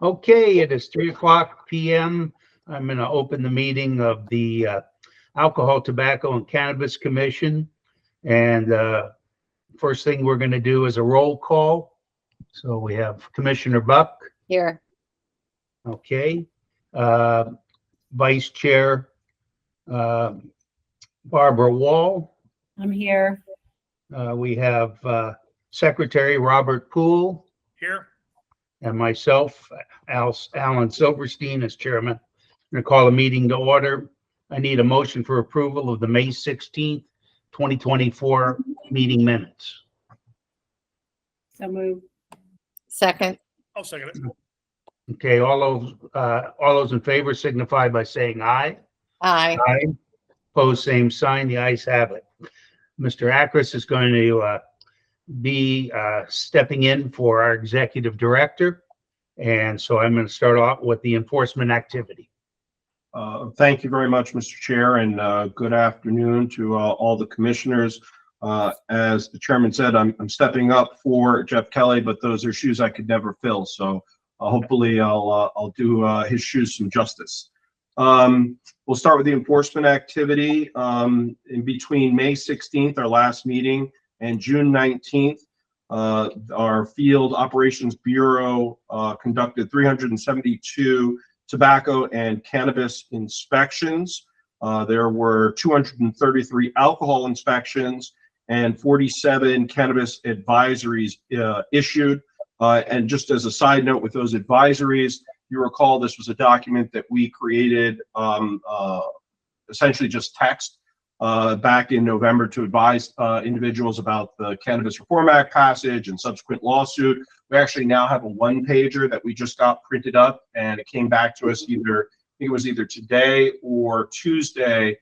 Okay, it is 3:00 p.m. I'm going to open the meeting of the Alcohol, Tobacco, and Cannabis Commission. And first thing we're going to do is a roll call. So we have Commissioner Buck. Here. Okay. Vice Chair Barbara Wall. I'm here. We have Secretary Robert Poole. Here. And myself, Alan Silverstein, as chairman. I'm going to call the meeting to order. I need a motion for approval of the May 16th, 2024 meeting minutes. So moved. Second. I'll second it. Okay, all those in favor signify by saying aye. Aye. Aye. Opposed, same sign. The ayes have it. Mr. Akris is going to be stepping in for our executive director. And so I'm going to start off with the enforcement activity. Thank you very much, Mr. Chair, and good afternoon to all the commissioners. As the chairman said, I'm stepping up for Jeff Kelly, but those are shoes I could never fill. So hopefully I'll do his shoes some justice. We'll start with the enforcement activity. In between May 16th, our last meeting, and June 19th, our Field Operations Bureau conducted 372 tobacco and cannabis inspections. There were 233 alcohol inspections and 47 cannabis advisories issued. And just as a side note with those advisories, you recall this was a document that we created, essentially just text, back in November to advise individuals about the Cannabis Reform Act passage and subsequent lawsuit. We actually now have a one-pager that we just got printed up, and it came back to us I think it was either today or Tuesday,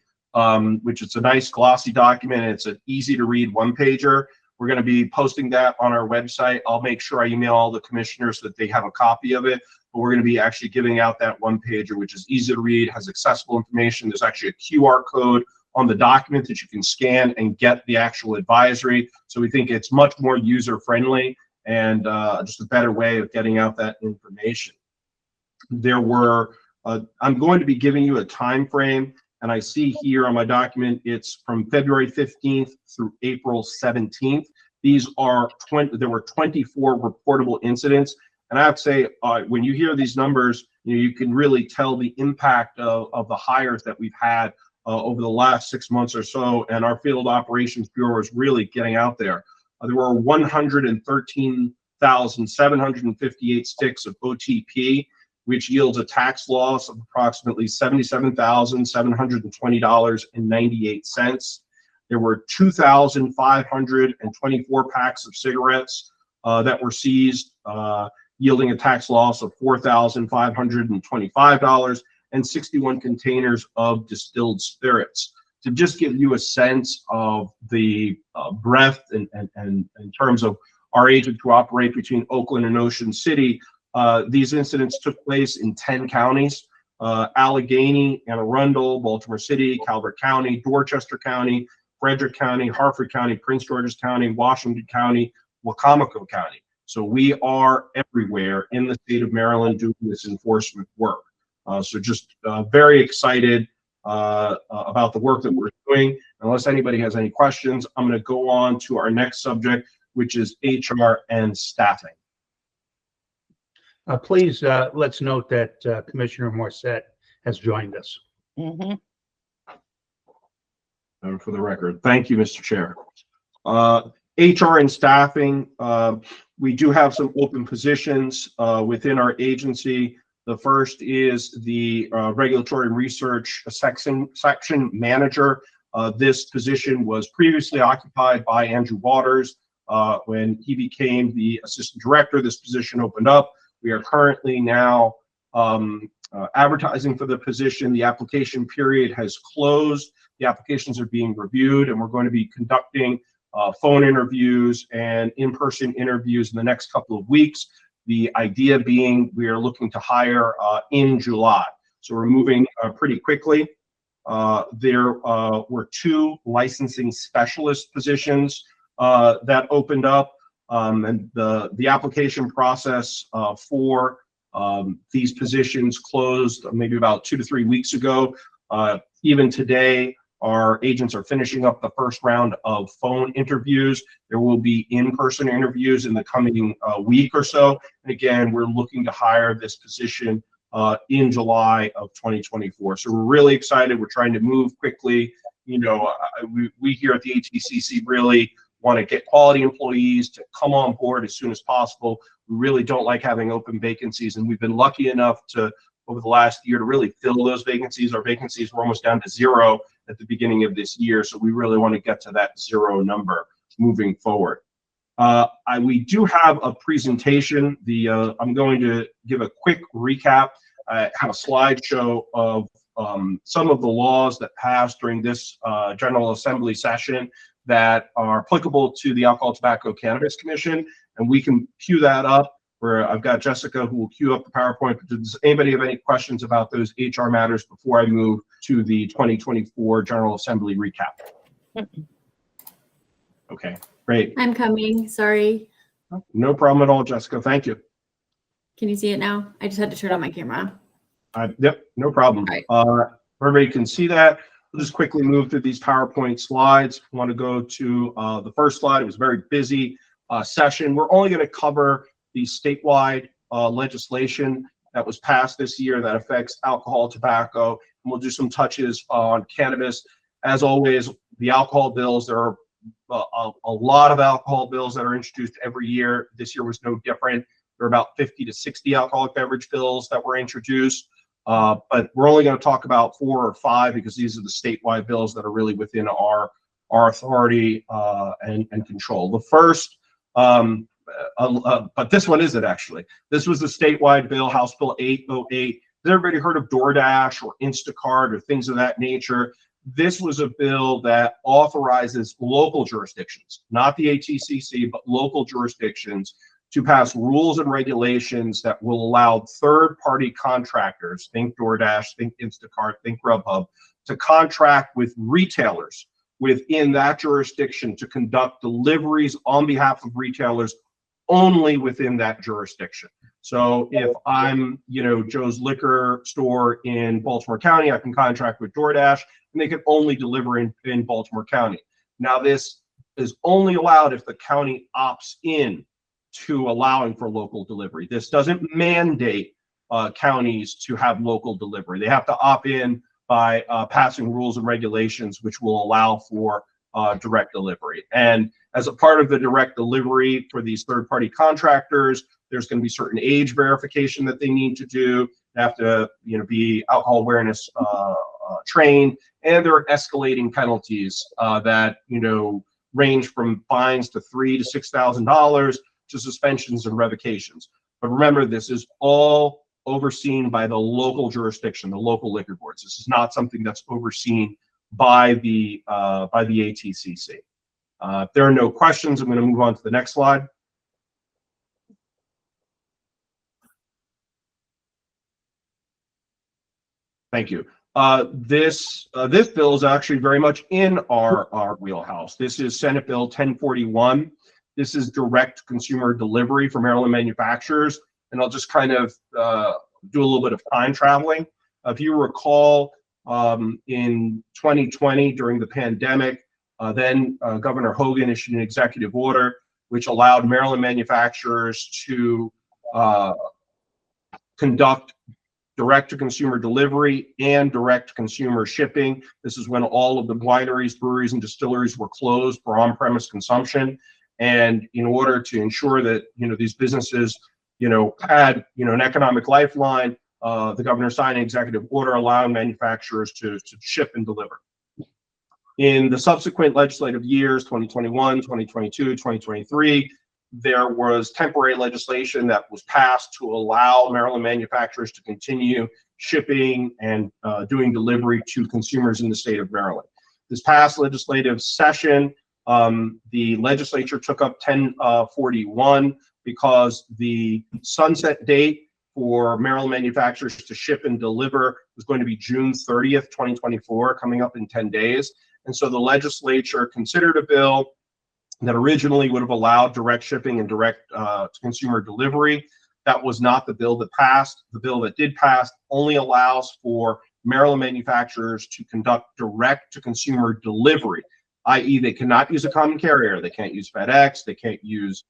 which is a nice glossy document. It's an easy to read one-pager. We're going to be posting that on our website. I'll make sure I email all the commissioners so that they have a copy of it. But we're going to be actually giving out that one-pager, which is easy to read, has accessible information. There's actually a QR code on the document that you can scan and get the actual advisory. So we think it's much more user-friendly and just a better way of getting out that information. There were, I'm going to be giving you a time frame, and I see here on my document, it's from February 15th through April 17th. These are there were 24 reportable incidents. And I have to say, when you hear these numbers, you can really tell the impact of the hires that we've had over the last 6 months or so, and our Field Operations Bureau is really getting out there. There were 113,758 sticks of OTP, which yields a tax loss of approximately $77,720.98. There were 2,524 packs of cigarettes that were seized, yielding a tax loss of $4,525, and 61 containers of distilled spirits. To just give you a sense of the breadth and in terms of our agents who operate between Oakland and Ocean City, these incidents took place in 10 counties: Allegheny, Anne Arundel, Baltimore City, Calvert County, Dorchester County, Frederick County, Harford County, Prince George's County, Washington County, Wacomico County. So we are everywhere in the state of Maryland doing this enforcement work. So just very excited about the work that we're doing. Unless anybody has any questions, I'm going to go on to our next subject, which is HR and staffing. Please, let's note that Commissioner Morset has joined us. Mm-hmm. For the record, thank you, Mr. Chair. HR and staffing, we do have some open positions within our agency. The first is the regulatory and research section manager. This position was previously occupied by Andrew Waters. When he became the assistant director, this position opened up. We are currently now advertising for the position. The application period has closed. The applications are being reviewed, and we're going to be conducting phone interviews and in-person interviews in the next couple of weeks. The idea being we are looking to hire in July. So we're moving pretty quickly. There were 2 licensing specialist positions that opened up, and the application process for These positions closed maybe about 2 to 3 weeks ago. Even today, our agents are finishing up the first round of phone interviews. There will be in-person interviews in the coming week or so. And again, we're looking to hire this position in July of 2024. So we're really excited. We're trying to move quickly. You know, we here at the ATCC really want to get quality employees to come on board as soon as possible. We really don't like having open vacancies, and we've been lucky enough to, over the last year, to really fill those vacancies. Our vacancies were almost down to 0 at the beginning of this year, so we really want to get to that 0 number moving forward. We do have a presentation. I'm going to give a quick recap. I have a slideshow of some of the laws that passed during this General Assembly session that are applicable to the Alcohol, Tobacco, Cannabis Commission, and we can cue that up. Where I've got Jessica who will cue up the PowerPoint. Does anybody have any questions about those HR matters before I move to the 2024 General Assembly recap? Okay, great. I'm coming. Sorry. No problem at all, Jessica. Thank you. Can you see it now? I just had to turn on my camera. Yep, no problem. All right. Everybody can see that. We'll just quickly move through these PowerPoint slides. I want to go to the first slide. It was a very busy session. We're only going to cover the statewide legislation that was passed this year that affects alcohol, tobacco, and we'll do some touches on cannabis. As always, the alcohol bills, there are a lot of alcohol bills that are introduced every year. This year was no different. There are about 50 to 60 alcoholic beverage bills that were introduced, but we're only going to talk about 4 or 5 because these are the statewide bills that are really within our authority and control. The first, but this one isn't actually. This was the statewide bill, House Bill 808. Has everybody heard of DoorDash or Instacart or things of that nature? This was a bill that authorizes local jurisdictions, not the ATCC, but local jurisdictions, to pass rules and regulations that will allow third-party contractors, think DoorDash, think Instacart, think Grubhub, to contract with retailers within that jurisdiction to conduct deliveries on behalf of retailers only within that jurisdiction. So if I'm, Joe's liquor store in Baltimore County, I can contract with DoorDash and they can only deliver in Baltimore County. Now, this is only allowed if the county opts in to allowing for local delivery. This doesn't mandate counties to have local delivery. They have to opt in by passing rules and regulations which will allow for direct delivery. And as a part of the direct delivery for these third-party contractors, there's going to be certain age verification that they need to do. They have to, be alcohol awareness trained, and there are escalating penalties that range from fines to $3,000 to $6,000 to suspensions and revocations. But remember, this is all overseen by the local jurisdiction, the local liquor boards. This is not something that's overseen by the ATCC. If there are no questions, I'm going to move on to the next slide. Thank you. This bill is actually very much in our wheelhouse. This is Senate Bill 1041. This is direct consumer delivery for Maryland manufacturers. And I'll just kind of do a little bit of time traveling. If you recall, in 2020, during the pandemic, then Governor Hogan issued an executive order which allowed Maryland manufacturers to conduct direct-to-consumer delivery and direct-to-consumer shipping. This is when all of the wineries, breweries, and distilleries were closed for on-premise consumption. And in order to ensure that these businesses had an economic lifeline, the governor signed an executive order allowing manufacturers to ship and deliver. In the subsequent legislative years, 2021, 2022, 2023, there was temporary legislation that was passed to allow Maryland manufacturers to continue shipping and doing delivery to consumers in the state of Maryland. This past legislative session, the legislature took up 1041 because the sunset date for Maryland manufacturers to ship and deliver was going to be June 30th, 2024, coming up in 10 days. And so the legislature considered a bill that originally would have allowed direct shipping and direct to consumer delivery. That was not the bill that passed. The bill that did pass only allows for Maryland manufacturers to conduct direct-to-consumer delivery, i.e. they cannot use a common carrier. They can't use FedEx. They can't use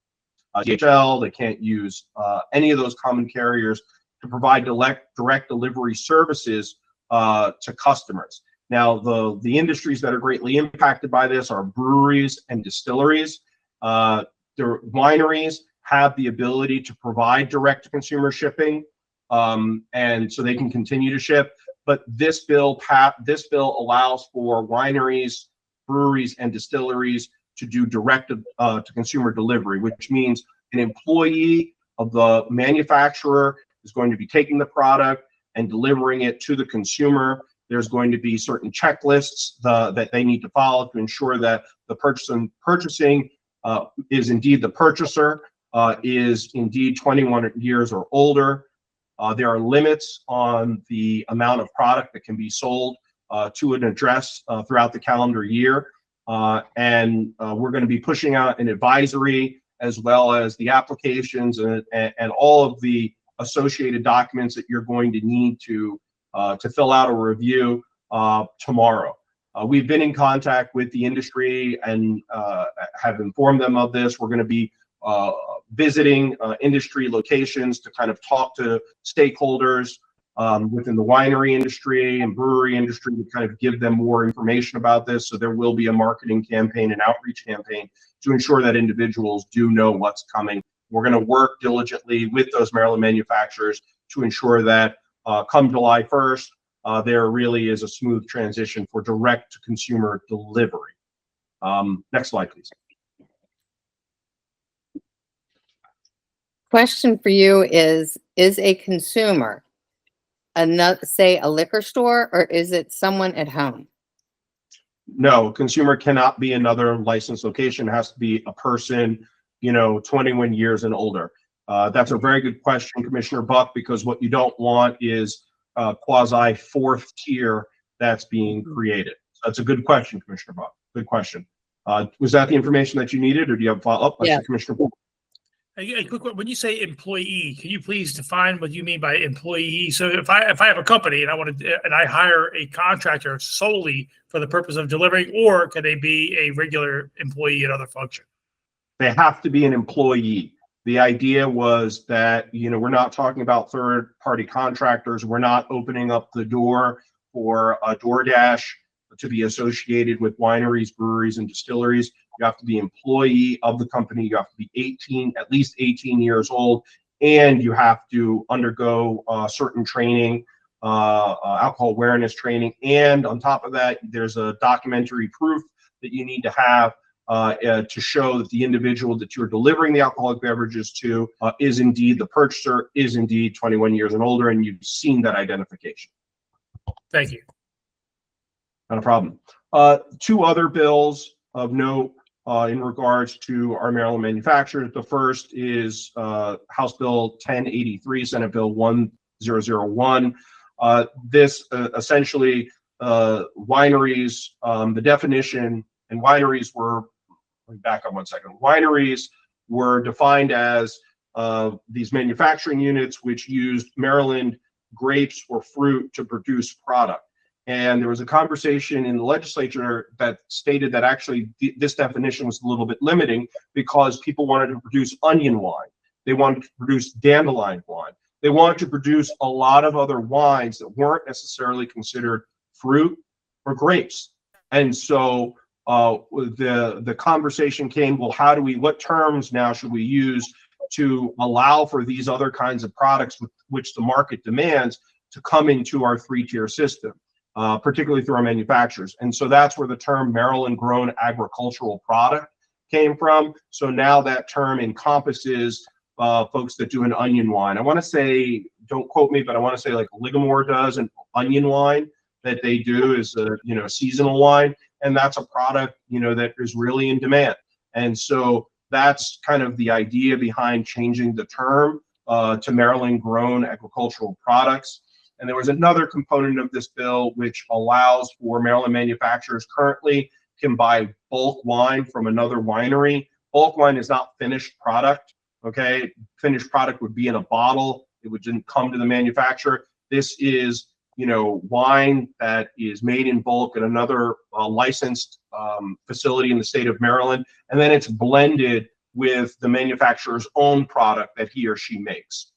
DHL. They can't use any of those common carriers to provide direct delivery services to customers. Now, the industries that are greatly impacted by this are breweries and distilleries. The wineries have the ability to provide direct-to-consumer shipping, and so they can continue to ship. But this bill allows for wineries, breweries, and distilleries to do direct-to-consumer delivery, which means an employee of the manufacturer is going to be taking the product and delivering it to the consumer. There's going to be certain checklists that they need to follow to ensure that the purchasing is indeed the purchaser, is indeed 21 years or older. There are limits on the amount of product that can be sold to an address throughout the calendar year. And we're going to be pushing out an advisory as well as the applications and all of the associated documents that you're going to need to fill out a review tomorrow. We've been in contact with the industry and have informed them of this. We're going to be visiting industry locations to kind of talk to stakeholders within the winery industry and brewery industry to kind of give them more information about this. So there will be a marketing campaign and outreach campaign to ensure that individuals do know what's coming. We're going to work diligently with those Maryland manufacturers to ensure that come July 1st, there really is a smooth transition for direct-to-consumer delivery. Next slide, please. Question for you is a consumer, say a liquor store, or is it someone at home? No, consumer cannot be another licensed location. It has to be a person, 21 years and older. That's a very good question, Commissioner Buck, because what you don't want is quasi fourth tier that's being created. So that's a good question, Commissioner Buck. Good question. Was that the information that you needed, or do you have a follow-up? Yeah. Commissioner Buck. A quick one. When you say employee, can you please define what you mean by employee? So if I have a company and I hire a contractor solely for the purpose of delivering, or can they be a regular employee at other function? They have to be an employee. The idea was that, we're not talking about third-party contractors. We're not opening up the door for a DoorDash to be associated with wineries, breweries, and distilleries. You have to be employee of the company. You have to be at least 18 years old, and you have to undergo certain training, alcohol awareness training. And on top of that, there's a documentary proof that you need to have to show that the individual that you're delivering the alcoholic beverages to is indeed the purchaser, is indeed 21 years and older, and you've seen that identification. Thank you. Not a problem. Two other bills of note in regards to our Maryland manufacturers. The first is House Bill 1083, Senate Bill 1001. This essentially wineries, the definition, and wineries were, let me back up 1 second. Wineries were defined as these manufacturing units which used Maryland grapes or fruit to produce product. And there was a conversation in the legislature that stated that actually this definition was a little bit limiting because people wanted to produce onion wine. They wanted to produce dandelion wine. They wanted to produce a lot of other wines that weren't necessarily considered fruit or grapes. And so the conversation came, well, what terms now should we use to allow for these other kinds of products which the market demands to come into our three-tier system? Particularly through our manufacturers. And so that's where the term Maryland grown agricultural product came from. So now that term encompasses folks that do an onion wine. I want to say, don't quote me, but I want to say like Ligamore does an onion wine that they do is a seasonal wine. And that's a product, that is really in demand. And so that's kind of the idea behind changing the term to Maryland grown agricultural products. And there was another component of this bill which allows for Maryland manufacturers currently can buy bulk wine from another winery. Bulk wine is not finished product. Okay, finished product would be in a bottle. It wouldn't come to the manufacturer. This is, you know, wine that is made in bulk at another licensed facility in the state of Maryland, and then it's blended with the manufacturer's own product that he or she makes.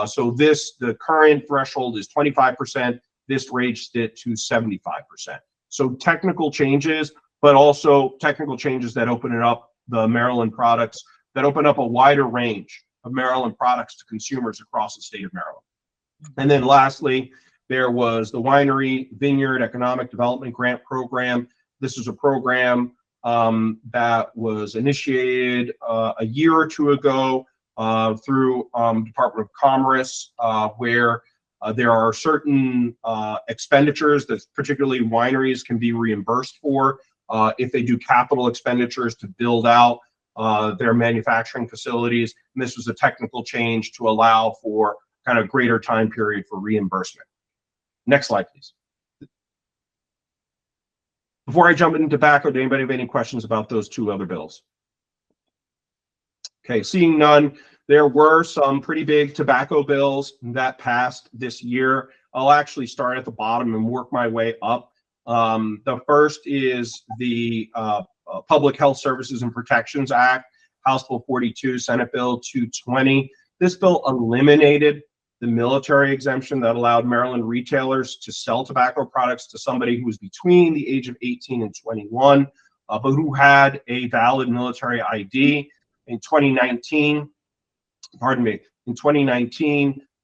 So the current threshold is 25%. This raised it to 75%. So technical changes, but also technical changes that open it up, the Maryland products, that open up a wider range of Maryland products to consumers across the state of Maryland. And then lastly, there was the Winery Vineyard Economic Development Grant Program. This is a program that was initiated a year or two ago through Department of Commerce, where there are certain expenditures that particularly wineries can be reimbursed for if they do capital expenditures to build out their manufacturing facilities. And this was a technical change to allow for kind of greater time period for reimbursement. Next slide, please. Before I jump into tobacco, does anybody have any questions about those two other bills? Okay, seeing none, there were some pretty big tobacco bills that passed this year. I'll actually start at the bottom and work my way up. The first is the Public Health Services and Protections Act, House Bill 42, Senate Bill 220. This bill eliminated the military exemption that allowed Maryland retailers to sell tobacco products to somebody who was between the age of 18 and 21, but who had a valid military ID. In 2019,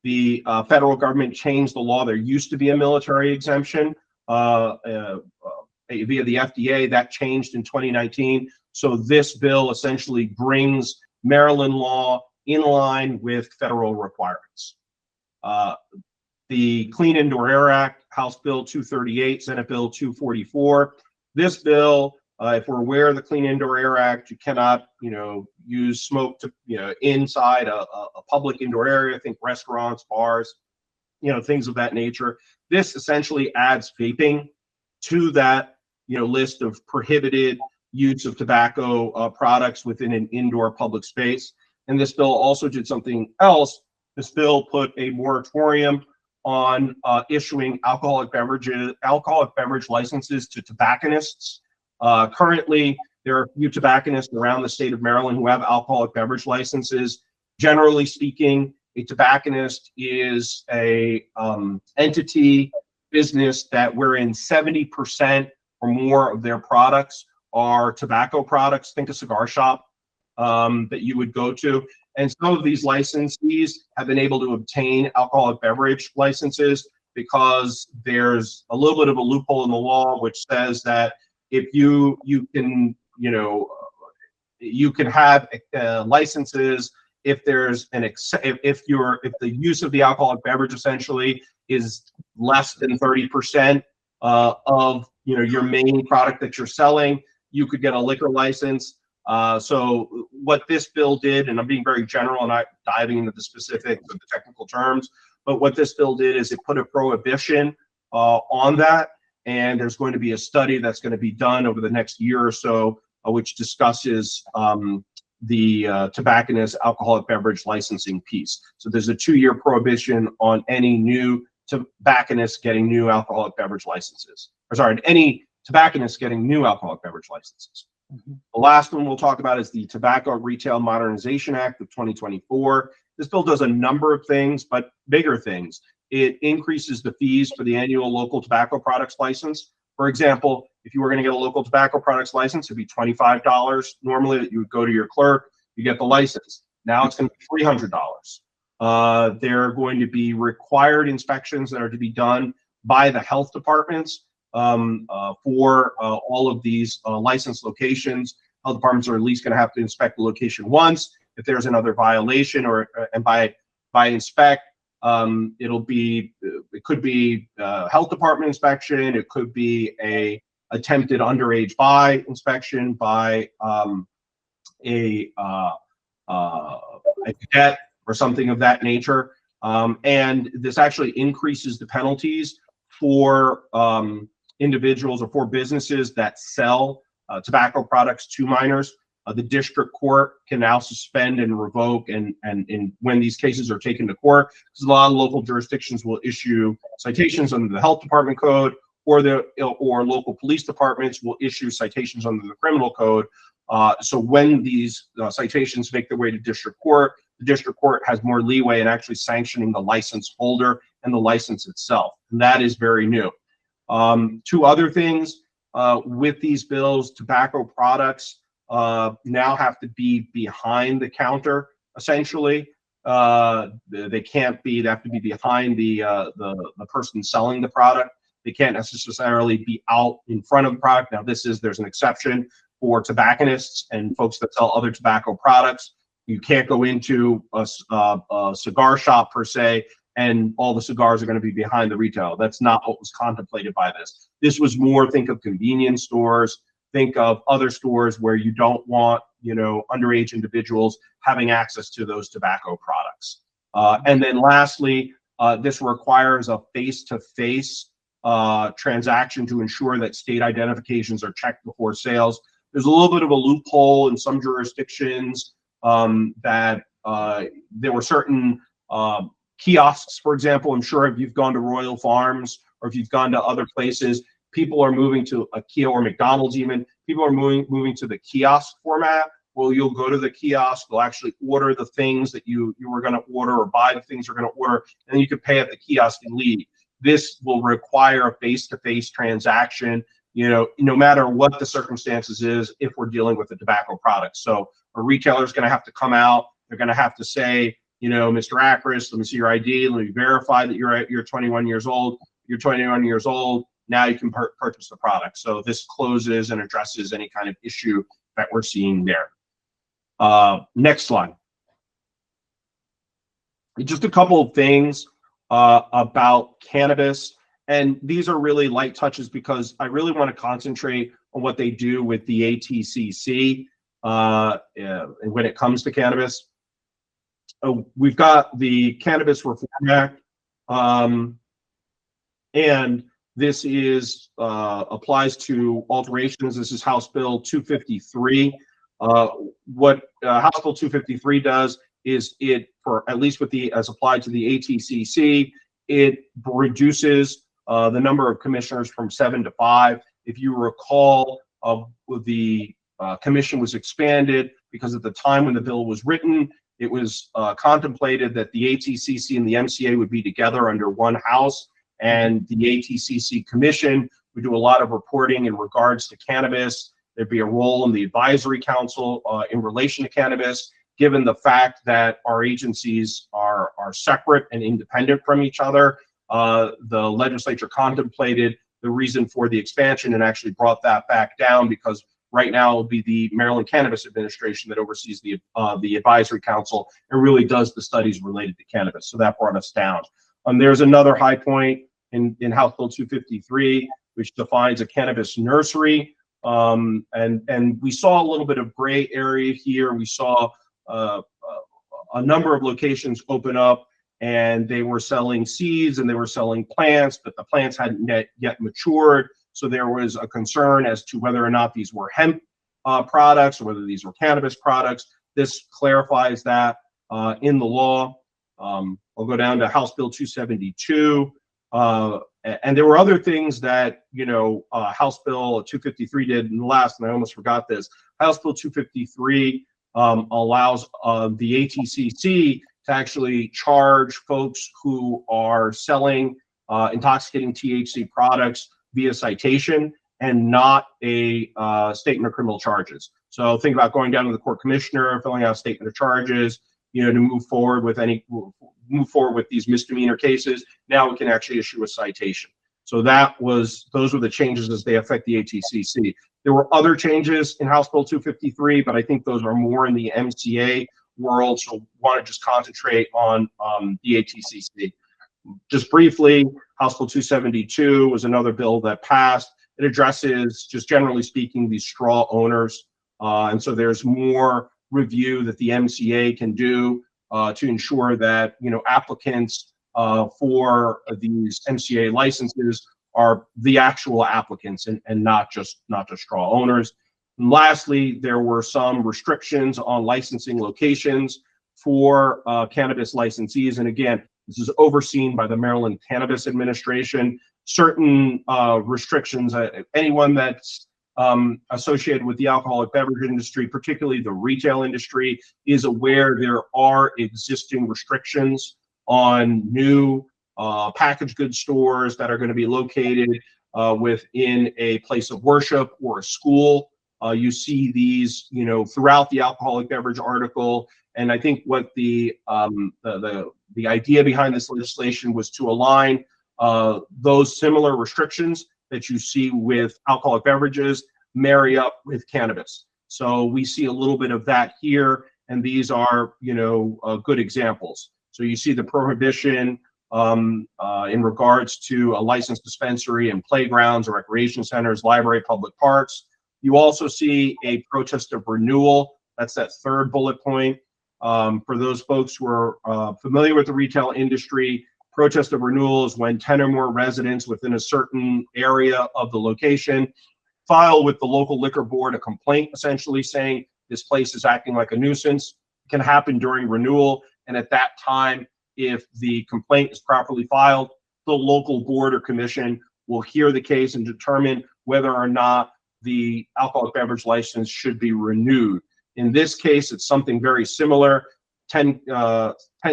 the federal government changed the law. There used to be a military exemption via the FDA. That changed in 2019. So this bill essentially brings Maryland law in line with federal requirements. The Clean Indoor Air Act, House Bill 238, Senate Bill 244. This bill, if we're aware of the Clean Indoor Air Act, you cannot, use smoke to, inside a public indoor area. Think restaurants, bars, things of that nature. This essentially adds vaping to that, list of prohibited use of tobacco products within an indoor public space. And this bill also did something else. This bill put a moratorium on issuing alcoholic beverage licenses to tobacconists. Currently, there are a few tobacconists around the state of Maryland who have alcoholic beverage licenses. Generally speaking, a tobacconist is a entity business that wherein 70% or more of their products are tobacco products. Think a cigar shop that you would go to. And some of these licensees have been able to obtain alcoholic beverage licenses because there's a little bit of a loophole in the law which says that if you can have licenses if there's if the use of the alcoholic beverage essentially is less than 30% of your main product that you're selling, you could get a liquor license. So what this bill did, and I'm being very general and not diving into the specifics of the technical terms, but what this bill did is it put a prohibition on that. And there's going to be a study that's going to be done over the next year or so, which discusses the tobacconist alcoholic beverage licensing piece. So there's a 2-year prohibition on any new tobacconist getting new alcoholic beverage licenses. Any tobacconist getting new alcoholic beverage licenses. Mm-hmm. The last one we'll talk about is the Tobacco Retail Modernization Act of 2024. This bill does a number of things, but bigger things. It increases the fees for the annual local tobacco products license. For example, if you were going to get a local tobacco products license, it'd be $25. Normally, you would go to your clerk, you get the license. Now it's going to be $300. There are going to be required inspections that are to be done by the health departments for all of these licensed locations. Health departments are at least going to have to inspect the location once. If there's another violation, and by inspect, it could be health department inspection. It could be a attempted underage buy inspection by a cadet or something of that nature. And this actually increases the penalties for individuals or for businesses that sell tobacco products to minors. The district court can now suspend and revoke and when these cases are taken to court, because a lot of local jurisdictions will issue citations under the health department code, or local police departments will issue citations under the criminal code. So when these citations make their way to district court, the district court has more leeway in actually sanctioning the license holder and the license itself. And that is very new. Two other things with these bills: tobacco products now have to be behind the counter, essentially. They can't be, they have to be behind the person selling the product. They can't necessarily be out in front of the product. Now, there's an exception for tobacconists and folks that sell other tobacco products. You can't go into a cigar shop per se, and all the cigars are going to be behind the retail. That's not what was contemplated by this. This was more, think of convenience stores, think of other stores where you don't want, underage individuals having access to those tobacco products. And then lastly, this requires a face-to-face transaction to ensure that state identifications are checked before sales. There's a little bit of a loophole in some jurisdictions that there were certain kiosks, for example. I'm sure if you've gone to Royal Farms or if you've gone to other places, people are moving to a kiosk, or McDonald's even, people are moving to the kiosk format. Well, you'll go to the kiosk, they'll actually order the things that you were going to order, or buy the things you're going to order, and then you can pay at the kiosk and leave. This will require a face-to-face transaction, no matter what the circumstances is, if we're dealing with a tobacco product. So a retailer is going to have to come out. They're going to have to say, Mr. Akris, let me see your ID. Let me verify that you're 21 years old. You're 21 years old. Now you can purchase the product. So this closes and addresses any kind of issue that we're seeing there. Next slide. Just a couple of things about cannabis. And these are really light touches because I really want to concentrate on what they do with the ATCC when it comes to cannabis. We've got the Cannabis Reform Act, and this is applies to alterations. This is House Bill 253. What House Bill 253 does is it, for at least with as applied to the ATCC, it reduces the number of commissioners from 7 to 5. If you recall, the commission was expanded because at the time when the bill was written, it was contemplated that the ATCC and the MCA would be together under one house, and the ATCC commission would do a lot of reporting in regards to cannabis. There'd be a role in the advisory council in relation to cannabis, given the fact that our agencies are separate and independent from each other. The legislature contemplated the reason for the expansion and actually brought that back down, because right now it will be the Maryland Cannabis Administration that oversees the advisory council and really does the studies related to cannabis. So that brought us down. There's another high point in House Bill 253, which defines a cannabis nursery. And we saw a little bit of gray area here. We saw a number of locations open up, and they were selling seeds and they were selling plants, but the plants hadn't yet matured. So there was a concern as to whether or not these were hemp products or whether these were cannabis products. This clarifies that in the law. I'll go down to House Bill 272. And there were other things that, House Bill 253 did in the last, and I almost forgot this. House Bill 253 allows the ATCC to actually charge folks who are selling intoxicating THC products via citation and not a statement of criminal charges. So think about going down to the court commissioner, filling out a statement of charges, to move forward with these misdemeanor cases. Now we can actually issue a citation. So those were the changes as they affect the ATCC. There were other changes in House Bill 253, but I think those are more in the MCA world. So want to just concentrate on the ATCC. Just briefly, House Bill 272 was another bill that passed. It addresses, just generally speaking, these straw owners. And so there's more review that the MCA can do to ensure that, applicants for these MCA licenses are the actual applicants and not just straw owners. And lastly, there were some restrictions on licensing locations for cannabis licensees. And again, this is overseen by the Maryland Cannabis Administration. Certain restrictions, anyone that's associated with the alcoholic beverage industry, particularly the retail industry, is aware there are existing restrictions on new packaged goods stores that are going to be located within a place of worship or a school. You see these, throughout the alcoholic beverage article. And I think what the idea behind this legislation was to align those similar restrictions that you see with alcoholic beverages marry up with cannabis. So we see a little bit of that here, and these are, good examples. So you see the prohibition in regards to a licensed dispensary and playgrounds or recreation centers, library, public parks. You also see a protest of renewal. That's that third bullet point. For those folks who are familiar with the retail industry, protest of renewal is when 10 or more residents within a certain area of the location file with the local liquor board a complaint, essentially saying this place is acting like a nuisance. It can happen during renewal, and at that time, if the complaint is properly filed, the local board or commission will hear the case and determine whether or not the alcoholic beverage license should be renewed. In this case, it's something very similar, 10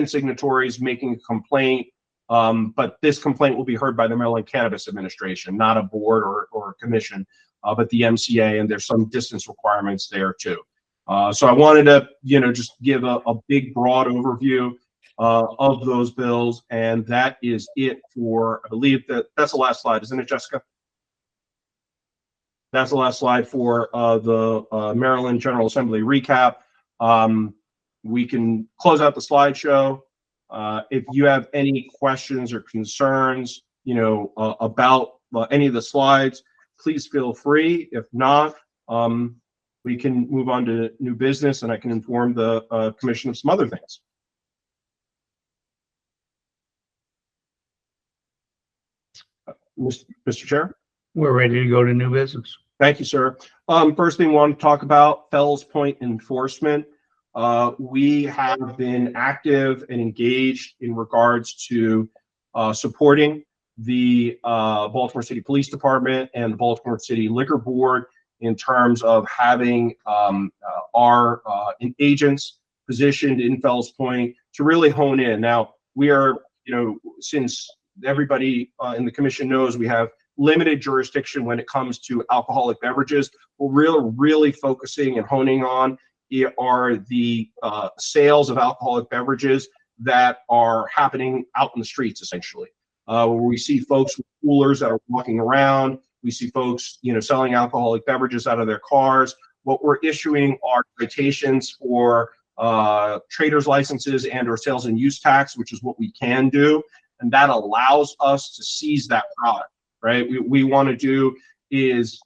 signatories making a complaint, but this complaint will be heard by the Maryland Cannabis Administration, not a board or a commission, but the MCA, and there's some distance requirements there too. So I wanted to, just give a big, broad overview of those bills, and that is it for, I believe that's the last slide, isn't it, Jessica? That's the last slide for the Maryland General Assembly recap. We can close out the slideshow. If you have any questions or concerns, about any of the slides, please feel free. If not, we can move on to new business, and I can inform the commission of some other things. Mr. Chair? We're ready to go to new business. Thank you, sir. First thing we want to talk about, Fells Point enforcement. We have been active and engaged in regards to supporting the Baltimore City Police Department and the Baltimore City Liquor Board in terms of having our agents positioned in Fells Point to really hone in. Now, we are, since everybody in the commission knows, we have limited jurisdiction when it comes to alcoholic beverages. We're really focusing and honing on are the sales of alcoholic beverages that are happening out in the streets, essentially. Where we see folks with coolers that are walking around. We see folks, selling alcoholic beverages out of their cars. What we're issuing are citations for traders licenses and or sales and use tax, which is what we can do. And that allows us to seize that product, right? We want to do is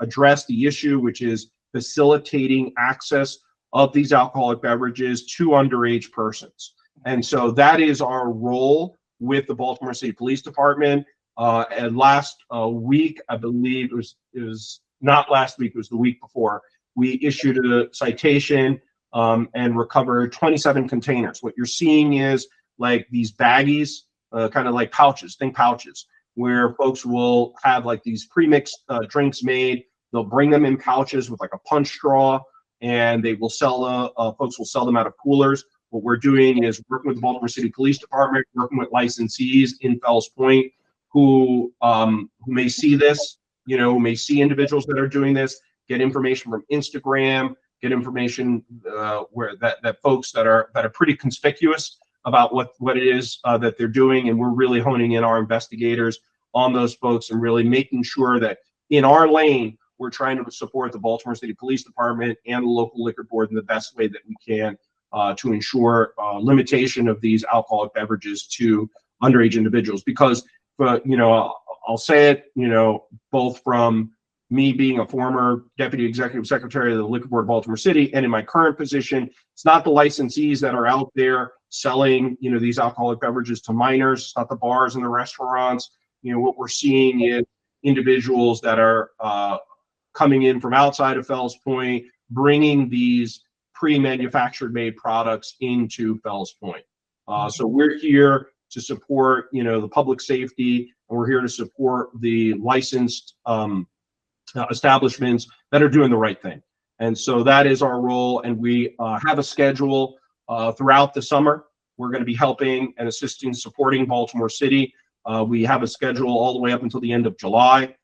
address the issue, which is facilitating access of these alcoholic beverages to underage persons. And so that is our role with the Baltimore City Police Department. And last week, I believe it was not last week, it was the week before, we issued a citation and recovered 27 containers. What you're seeing is like these baggies, kind of like pouches, think pouches, where folks will have like these pre-mixed drinks made. They'll bring them in pouches with like a punch straw, and they will sell, folks will sell them out of coolers. What we're doing is working with the Baltimore City Police Department, working with licensees in Fells Point who may see this, may see individuals that are doing this, get information from Instagram, get information where that folks that are pretty conspicuous about what it is that they're doing. And we're really honing in our investigators on those folks and really making sure that in our lane, we're trying to support the Baltimore City Police Department and the local liquor board in the best way that we can to ensure limitation of these alcoholic beverages to underage individuals. Because, I'll say it, both from me being a former deputy executive secretary of the Liquor Board of Baltimore City and in my current position, it's not the licensees that are out there selling, these alcoholic beverages to minors. It's not the bars and the restaurants. What we're seeing is individuals that are coming in from outside of Fells Point, bringing these pre-manufactured made products into Fells Point. So we're here to support, the public safety, and we're here to support the licensed establishments that are doing the right thing. And so that is our role. And we have a schedule throughout the summer. We're going to be helping and assisting, supporting Baltimore City. We have a schedule all the way up until the end of July.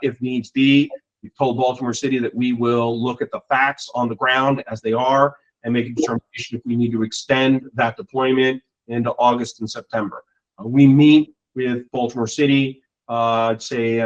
If needs be, we've told Baltimore City that we will look at the facts on the ground as they are and make a determination if we need to extend that deployment into August and September. We meet with Baltimore City, I'd say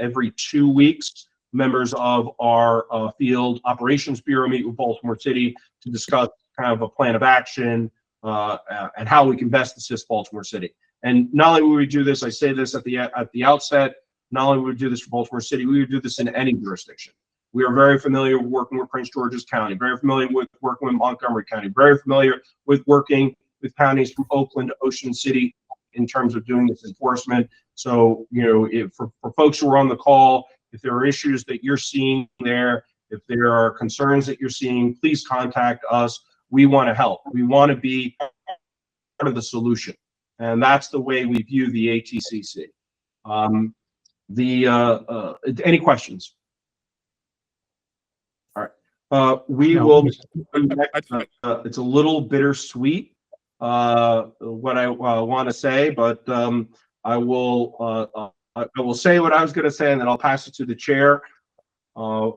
every 2 weeks. Members of our Field Operations Bureau meet with Baltimore City to discuss kind of a plan of action and how we can best assist Baltimore City. And not only will we do this, I say this at the outset, not only will we do this for Baltimore City, we would do this in any jurisdiction. We are very familiar with working with Prince George's County, very familiar with working with Montgomery County, very familiar with working with counties from Oakland to Ocean City in terms of doing this enforcement. So, if for folks who are on the call, if there are issues that you're seeing there, if there are concerns that you're seeing, please contact us. We want to help. We want to be part of the solution. And that's the way we view the ATCC. Any questions? All right. We No. will. It's a little bittersweet, what I want to say, but I will say what I was going to say, and then I'll pass it to the chair.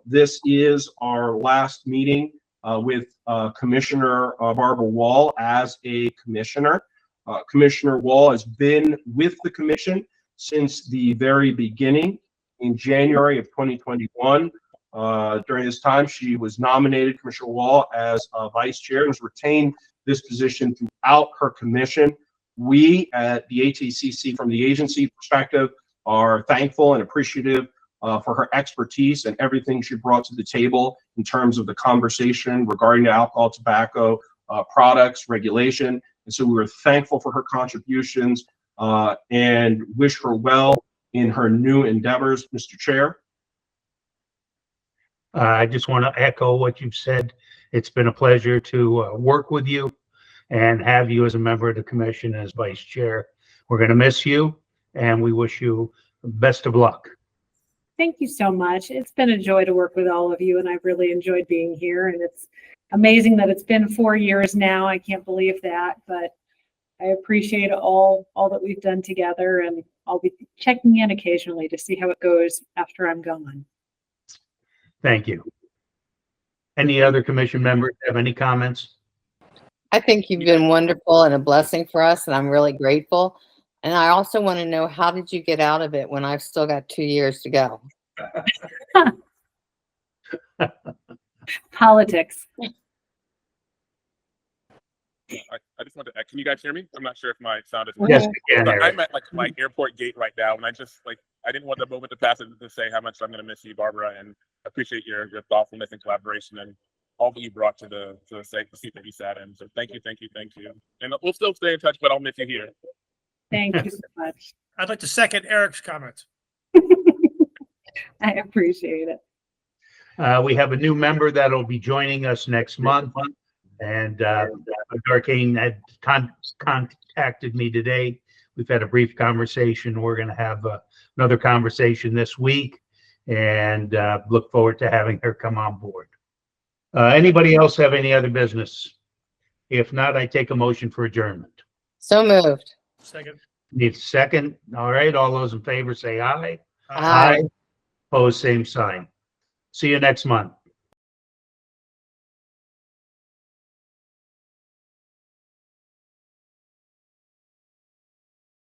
This is our last meeting with Commissioner Barbara Wall as a commissioner. Commissioner Wall has been with the commission since the very beginning in January of 2021. During this time, she was nominated, Commissioner Wall, as vice chair and has retained this position throughout her commission. We at the ATCC, from the agency perspective, are thankful and appreciative for her expertise and everything she brought to the table in terms of the conversation regarding the alcohol, tobacco products, regulation. And so we were thankful for her contributions and wish her well in her new endeavors. Mr. Chair. I just want to echo what you've said. It's been a pleasure to work with you and have you as a member of the commission as vice chair. We're going to miss you, and we wish you best of luck. Thank you so much. It's been a joy to work with all of you, and I've really enjoyed being here. And it's amazing that it's been 4 years now. I can't believe that, but I appreciate all that we've done together, and I'll be checking in occasionally to see how it goes after I'm gone. Thank you. Any other commission members have any comments? I think you've been wonderful and a blessing for us, and I'm really grateful. And I also want to know, how did you get out of it when I've still got 2 years to go? Politics. I just wanted to, can you guys hear me? I'm not sure if my sound is. Yes, we can, So Eric. I'm at my airport gate right now, and I didn't want the moment to pass to say how much I'm going to miss you, Barbara, and appreciate your thoughtfulness and collaboration and all that you brought to the seat that you sat in. So thank you. And we'll still stay in touch, but I'll miss you here. Thank you so much. I'd like to second Eric's comments. I appreciate it. We have a new member that'll be joining us next month. And Darkane had contacted me today. We've had a brief conversation. We're going to have another conversation this week, and look forward to having her come on board. Anybody else have any other business? If not, I take a motion for adjournment. So moved. Second. Need a second? All right. All those in favor say aye. Aye. Opposed, same sign. See you next month.